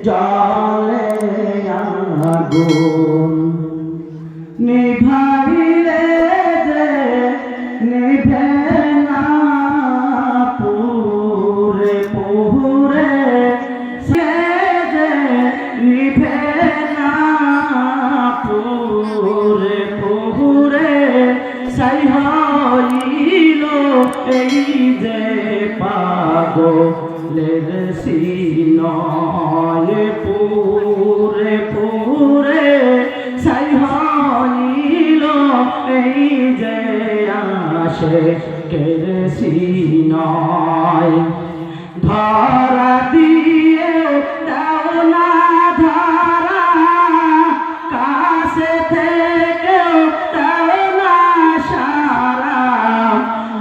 জলে আগুন নিভাইলে যে নিভে না পুরে পুরে সে যে নিভে না পুরে পুরে সাই হইল এই যে পাগলের সিনয় পুরে পুরে সাই হইল এই যে আশিকের সিনয় ধরা দিয়ে দাও না ধরা কাছে থেকেও দাও না সারা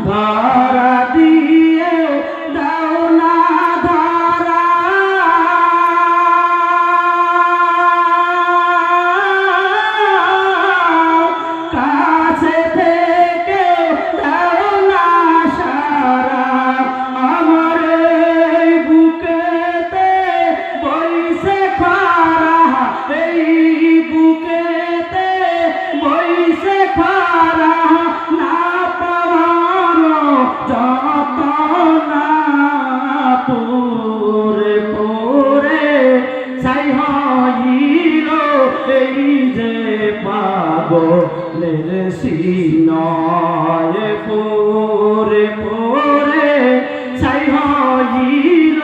ধরা দিয়ে দাও না ধরা কাছে থেকেও দাও না সারা আমার এই বুকেতে বইসে খরা এই বুকেতে বইসে খরা না পাওয়ার যতনা পুরে পুরে সাই হইল এই যে পাগলের সিনয় পুরে পুরে সাই হইল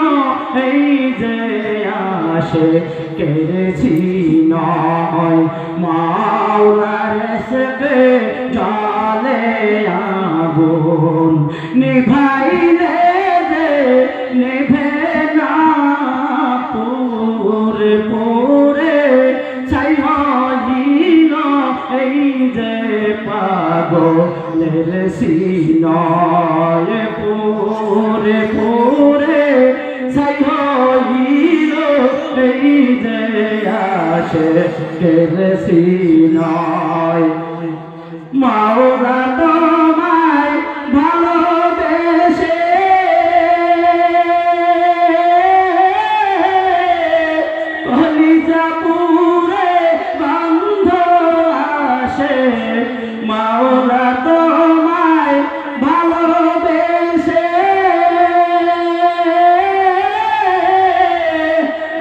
এই যে আশিকের সিনয় মাওলার ইশকে জলে আগুন নিভাইলে যে নিভে না পুরে পুরে ছাই হইল এই যে পাগলের সিনয় পুরে পুরে ছাই হইল এই যে আশিকের সিনয় মাওলা তোমায় ভালোবেসে কলিজা পুরে বন্ধ আসে মাওলা তোমায় ভালোবেসে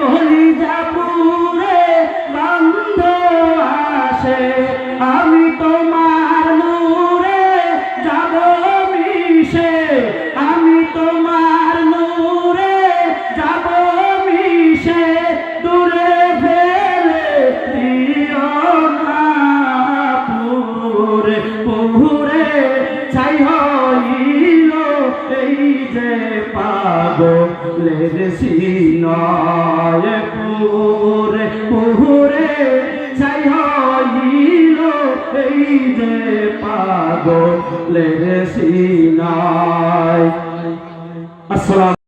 কলিজা পুরে বন্ধ আসে আমি তোমার নূরে যাব মিশে আমি তোমার নূরে যাব মিশে দূরে ফেলে দিও না পুরে পুরে ছাই হইল এই যে পাগলের সিনয় পুরে পুরে ছাই হইল এই যে পাগলের সিনয়। আসসালাম।